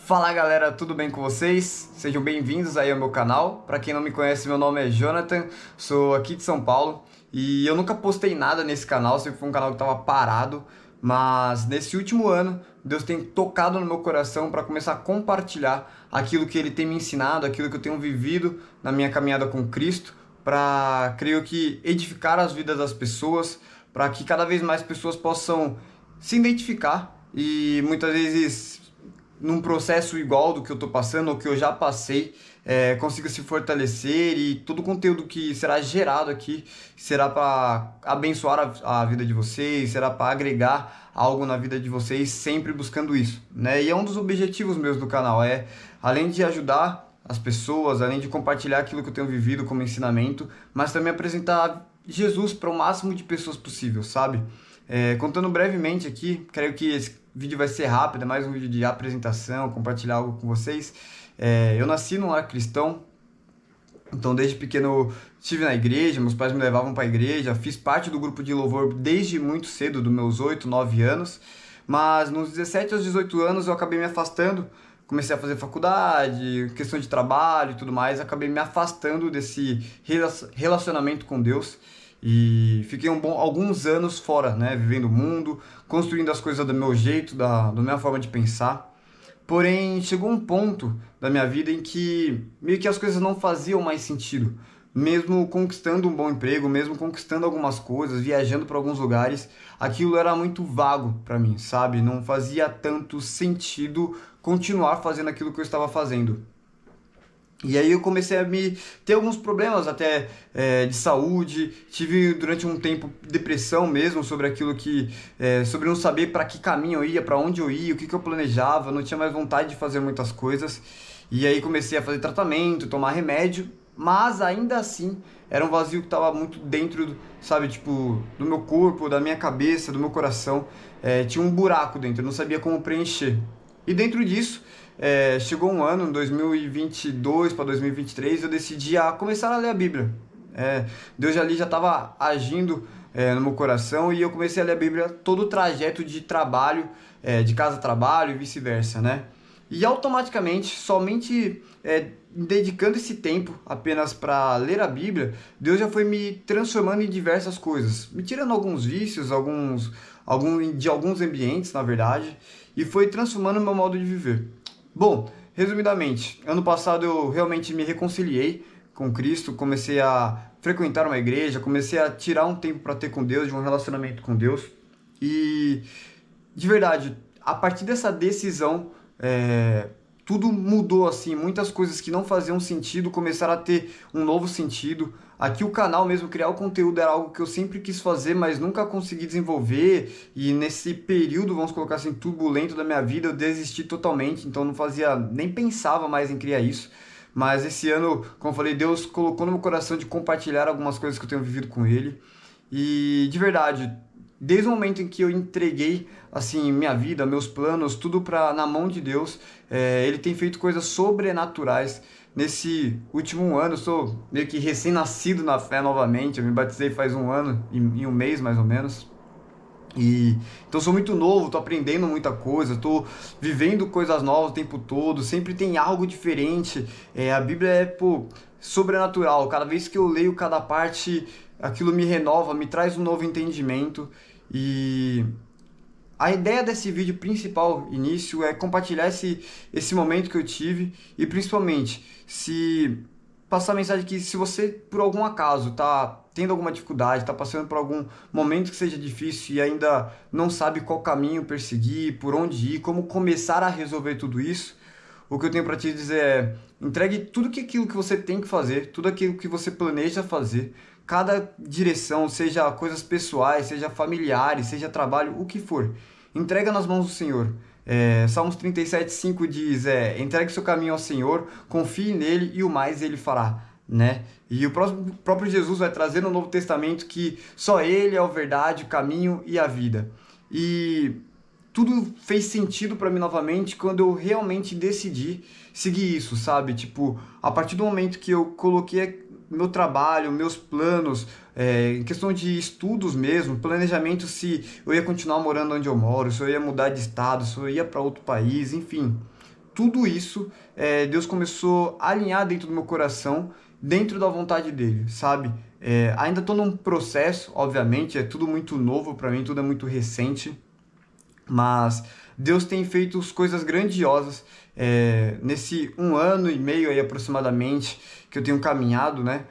Fala galera, tudo bem com vocês? Sejam bem-vindos aí ao meu canal. Para quem não me conhece, meu nome é Jonathan, sou aqui de São Paulo e eu nunca postei nada nesse canal, sempre foi um canal que estava parado, mas nesse último ano Deus tem tocado no meu coração para começar a compartilhar aquilo que Ele tem me ensinado, aquilo que eu tenho vivido na minha caminhada com Cristo, para, creio que, edificar as vidas das pessoas, para que cada vez mais pessoas possam se identificar e muitas vezes num processo igual do que eu estou passando ou que eu já passei, consiga se fortalecer e todo o conteúdo que será gerado aqui será para abençoar a vida de vocês, será para agregar algo na vida de vocês, sempre buscando isso, né? E é um dos objetivos meus do canal, além de ajudar as pessoas, além de compartilhar aquilo que eu tenho vivido como ensinamento, mas também apresentar Jesus para o máximo de pessoas possível, sabe? Contando brevemente aqui, creio que esse vídeo vai ser rápido, é mais um vídeo de apresentação, compartilhar algo com vocês. Eu nasci num lar cristão, então desde pequeno eu estive na igreja, meus pais me levavam para a igreja, fiz parte do grupo de louvor desde muito cedo, dos meus 8, 9 anos, mas nos 17 aos 18 anos eu acabei me afastando, comecei a fazer faculdade, questão de trabalho e tudo mais, acabei me afastando desse relacionamento com Deus. E fiquei alguns anos fora, né, vivendo o mundo, construindo as coisas do meu jeito, da minha forma de pensar. Porém, chegou um ponto da minha vida em que meio que as coisas não faziam mais sentido. Mesmo conquistando um bom emprego, mesmo conquistando algumas coisas, viajando para alguns lugares, aquilo era muito vago para mim, sabe? Não fazia tanto sentido continuar fazendo aquilo que eu estava fazendo. E aí eu comecei a ter alguns problemas até de saúde, tive durante um tempo depressão mesmo sobre aquilo sobre não saber para que caminho eu ia, para onde eu ia, o que eu planejava, não tinha mais vontade de fazer muitas coisas. E aí comecei a fazer tratamento, tomar remédio, mas ainda assim era um vazio que estava muito dentro, sabe, tipo, do meu corpo, da minha cabeça, do meu coração. Tinha um buraco dentro, eu não sabia como preencher. E dentro disso, chegou um ano, em 2022 para 2023, eu decidi começar a ler a Bíblia. Deus já estava agindo no meu coração e eu comecei a ler a Bíblia todo o trajeto de trabalho, de casa a trabalho e vice-versa, né? E automaticamente, somente dedicando esse tempo apenas para ler a Bíblia, Deus já foi me transformando em diversas coisas, me tirando alguns vícios, de alguns ambientes, na verdade, e foi transformando o meu modo de viver. Bom, resumidamente, ano passado eu realmente me reconciliei com Cristo, comecei a frequentar uma igreja, comecei a tirar um tempo para ter com Deus, de um relacionamento com Deus, e de verdade, a partir dessa decisão, tudo mudou assim, muitas coisas que não faziam sentido começaram a ter um novo sentido. Aqui o canal mesmo, criar o conteúdo era algo que eu sempre quis fazer, mas nunca consegui desenvolver, e nesse período, vamos colocar assim, turbulento da minha vida, eu desisti totalmente, então não fazia, nem pensava mais em criar isso. Mas esse ano, como eu falei, Deus colocou no meu coração de compartilhar algumas coisas que eu tenho vivido com Ele, e de verdade, desde o momento em que eu entreguei assim minha vida, meus planos, tudo na mão de Deus, Ele tem feito coisas sobrenaturais. Nesse último ano, eu sou meio que recém-nascido na fé novamente, eu me batizei faz um ano, em um mês mais ou menos. Então sou muito novo, tô aprendendo muita coisa, tô vivendo coisas novas o tempo todo, sempre tem algo diferente. A Bíblia sobrenatural, cada vez que eu leio cada parte, aquilo me renova, me traz um novo entendimento. E a ideia desse vídeo principal, início, é compartilhar esse momento que eu tive e principalmente se passar a mensagem que se você, por algum acaso, tá tendo alguma dificuldade, tá passando por algum momento que seja difícil e ainda não sabe qual caminho perseguir, por onde ir, como começar a resolver tudo isso, o que eu tenho para te dizer entregue tudo aquilo que você tem que fazer, tudo aquilo que você planeja fazer, cada direção, seja coisas pessoais, seja familiares, seja trabalho, o que for, entrega nas mãos do Senhor. Salmos 37:5 diz, entregue seu caminho ao Senhor, confie nele e o mais ele fará, né? E o próprio Jesus vai trazer no Novo Testamento que só ele é a verdade, o caminho e a vida. E tudo fez sentido para mim novamente quando eu realmente decidi seguir isso, sabe? Tipo, a partir do momento que eu coloquei meu trabalho, meus planos, em questão de estudos mesmo, planejamento se eu ia continuar morando onde eu moro, se eu ia mudar de estado, se eu ia para outro país, enfim. tudo isso, Deus começou a alinhar dentro do meu coração, dentro da vontade dele, sabe? Ainda estou num processo, obviamente, é tudo muito novo para mim, tudo é muito recente, mas Deus tem feito coisas grandiosas nesse 1 ano e meio aí aproximadamente que eu tenho caminhado, né,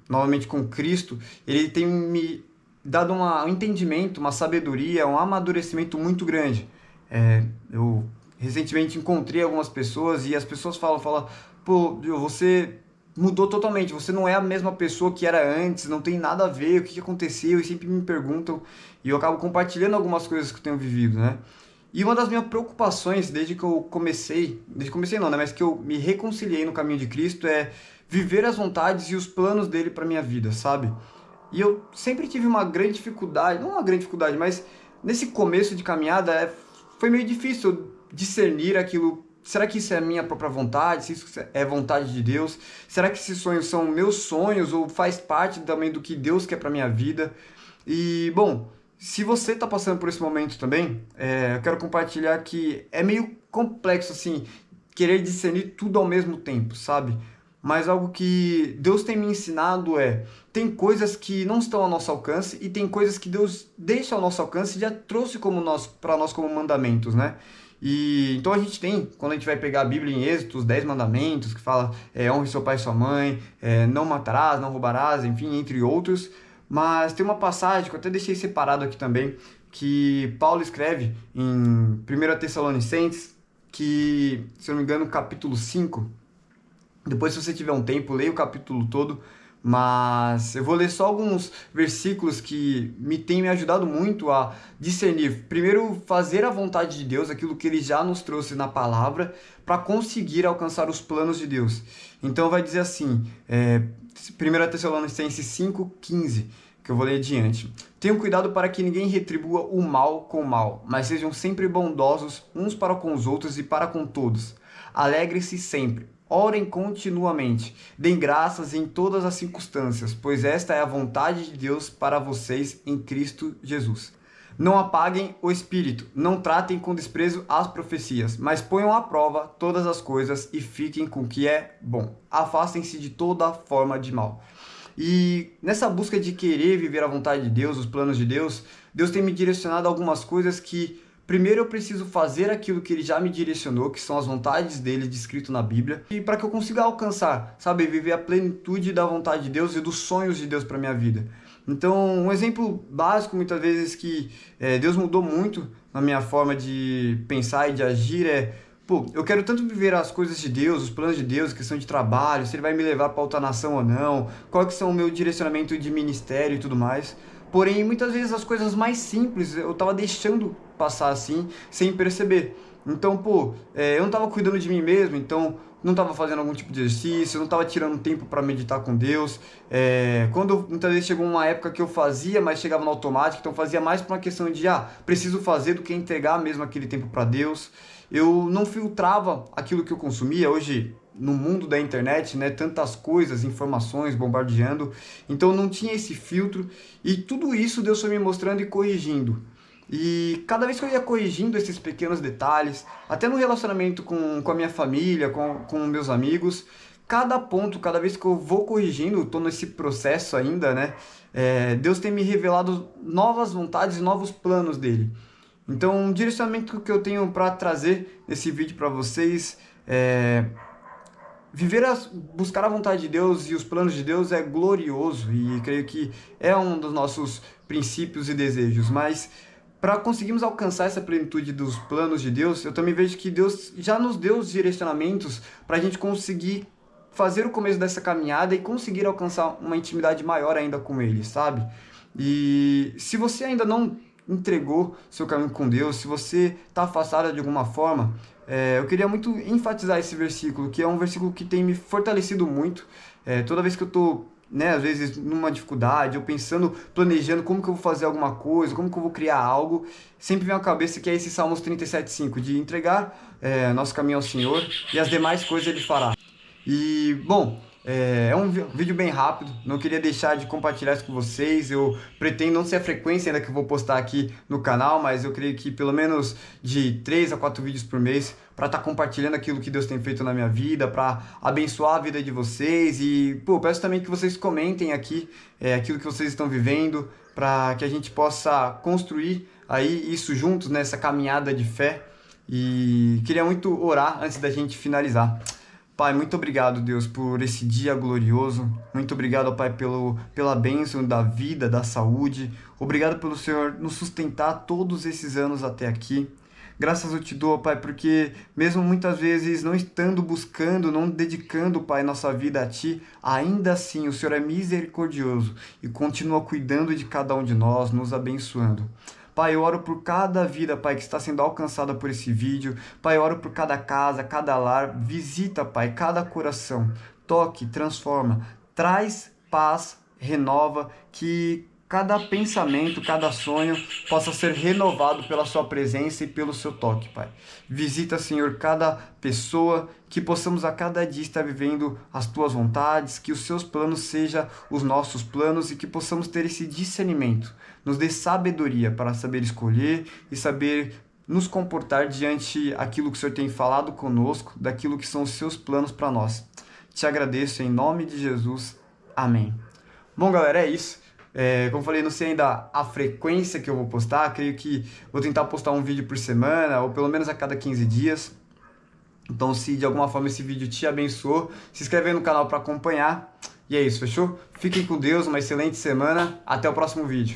novamente com Cristo. Ele tem me dado um entendimento, uma sabedoria, um amadurecimento muito grande. Eu recentemente encontrei algumas pessoas e as pessoas falam, pô, você mudou totalmente, você não é a mesma pessoa que era antes, não tem nada a ver, o que aconteceu, e sempre me perguntam, e eu acabo compartilhando algumas coisas que eu tenho vivido, né? E uma das minhas preocupações desde que comecei não, né, mas que eu me reconciliei no caminho de Cristo é viver as vontades e os planos dele para minha vida, sabe? E eu sempre tive uma grande dificuldade, não uma grande dificuldade, mas nesse começo de caminhada foi meio difícil eu discernir aquilo. Será que isso é a minha própria vontade? Se isso é vontade de Deus? Será que esses sonhos são meus sonhos ou faz parte também do que Deus quer para minha vida? E, bom, se você está passando por esse momento também, eu quero compartilhar que é meio complexo, assim, querer discernir tudo ao mesmo tempo, sabe? Mas algo que Deus tem me ensinado tem coisas que não estão ao nosso alcance e tem coisas que Deus deixa ao nosso alcance e já trouxe para nós como mandamentos, né? E então a gente tem, quando a gente vai pegar a Bíblia em Êxodo, os 10 mandamentos, que fala honre seu pai e sua mãe, não matarás, não roubarás, enfim, entre outros. Mas tem uma passagem que eu até deixei separado aqui também, que Paulo escreve em 1 Tessalonicenses, que, se eu não me engano, capítulo 5. Depois, se você tiver um tempo, leia o capítulo todo, mas eu vou ler só alguns versículos que têm me ajudado muito a discernir. Primeiro, fazer a vontade de Deus, aquilo que Ele já nos trouxe na palavra, para conseguir alcançar os planos de Deus. Então, vai dizer assim, 1 Tessalonicenses 5,15, que eu vou ler adiante. Tenham cuidado para que ninguém retribua o mal com o mal, mas sejam sempre bondosos uns para com os outros e para com todos. Alegrem-se sempre. Orem continuamente, deem graças em todas as circunstâncias, pois esta é a vontade de Deus para vocês em Cristo Jesus. Não apaguem o espírito, não tratem com desprezo as profecias, mas ponham à prova todas as coisas e fiquem com o que é bom. Afastem-se de toda forma de mal. E nessa busca de querer viver a vontade de Deus, os planos de Deus, Deus tem me direcionado a algumas coisas que primeiro eu preciso fazer aquilo que Ele já me direcionou, que são as vontades dele descrito na Bíblia, e para que eu consiga alcançar, sabe, viver a plenitude da vontade de Deus e dos sonhos de Deus para minha vida. Então, um exemplo básico, muitas vezes, que Deus mudou muito na minha forma de pensar e de agir eu quero tanto viver as coisas de Deus, os planos de Deus, questão de trabalho, se Ele vai me levar para outra nação ou não, qual que são o meu direcionamento de ministério e tudo mais. Porém, muitas vezes as coisas mais simples eu estava deixando passar assim, sem perceber. Então, eu não estava cuidando de mim mesmo, então não estava fazendo algum tipo de exercício, não estava tirando tempo para meditar com Deus. Muitas vezes chegou uma época que eu fazia, mas chegava no automático, então fazia mais por uma questão de, preciso fazer do que entregar mesmo aquele tempo para Deus. Eu não filtrava aquilo que eu consumia. Hoje, no mundo da internet, né, tantas coisas, informações bombardeando, então não tinha esse filtro, e tudo isso Deus foi me mostrando e corrigindo. E cada vez que eu ia corrigindo esses pequenos detalhes, até no relacionamento com a minha família, com meus amigos, cada ponto, cada vez que eu vou corrigindo, estou nesse processo ainda, né, Deus tem me revelado novas vontades e novos planos dele. Então, um direcionamento que eu tenho para trazer nesse vídeo para vocês buscar a vontade de Deus e os planos de Deus é glorioso, e creio que é um dos nossos princípios e desejos, mas para conseguirmos alcançar essa plenitude dos planos de Deus, eu também vejo que Deus já nos deu os direcionamentos para a gente conseguir fazer o começo dessa caminhada e conseguir alcançar uma intimidade maior ainda com Ele, sabe? E se você ainda não entregou seu caminho com Deus, se você está afastado de alguma forma, eu queria muito enfatizar esse versículo, que é um versículo que tem me fortalecido muito. Toda vez que eu estou, às vezes numa dificuldade, eu pensando, planejando como que eu vou fazer alguma coisa, como que eu vou criar algo, sempre vem à cabeça que é esse Salmos 37,5, de entregar nosso caminho ao Senhor e as demais coisas Ele fará. E, bom, é um vídeo bem rápido, não queria deixar de compartilhar isso com vocês. Eu pretendo, não sei a frequência ainda que eu vou postar aqui no canal, mas eu creio que pelo menos de 3 a 4 vídeos por mês, para estar compartilhando aquilo que Deus tem feito na minha vida, para abençoar a vida de vocês. E, pô, peço também que vocês comentem aqui aquilo que vocês estão vivendo, para que a gente possa construir aí isso juntos nessa caminhada de fé. E queria muito orar antes da gente finalizar. Pai, muito obrigado, Deus, por esse dia glorioso. Muito obrigado, Pai, pela bênção da vida, da saúde. Obrigado pelo Senhor nos sustentar todos esses anos até aqui. Graças eu te dou, Pai, porque mesmo muitas vezes não estando buscando, não dedicando, Pai, nossa vida a Ti, ainda assim o Senhor é misericordioso e continua cuidando de cada um de nós, nos abençoando. Pai, eu oro por cada vida, Pai, que está sendo alcançada por esse vídeo. Pai, eu oro por cada casa, cada lar. Visita, Pai, cada coração. Toque, transforma. Traz paz, renova, que cada pensamento, cada sonho possa ser renovado pela sua presença e pelo seu toque, Pai. Visita, Senhor, cada pessoa, que possamos a cada dia estar vivendo as tuas vontades, que os seus planos sejam os nossos planos e que possamos ter esse discernimento. Nos dê sabedoria para saber escolher e saber nos comportar diante aquilo que o Senhor tem falado conosco, daquilo que são os seus planos para nós. Te agradeço em nome de Jesus. Amém. Bom, galera, é isso. Como falei, não sei ainda a frequência que eu vou postar, creio que vou tentar postar um vídeo por semana, ou pelo menos a cada 15 dias. Então, se de alguma forma esse vídeo te abençoou, se inscreve aí no canal para acompanhar. E é isso, fechou? Fiquem com Deus, uma excelente semana, até o próximo vídeo.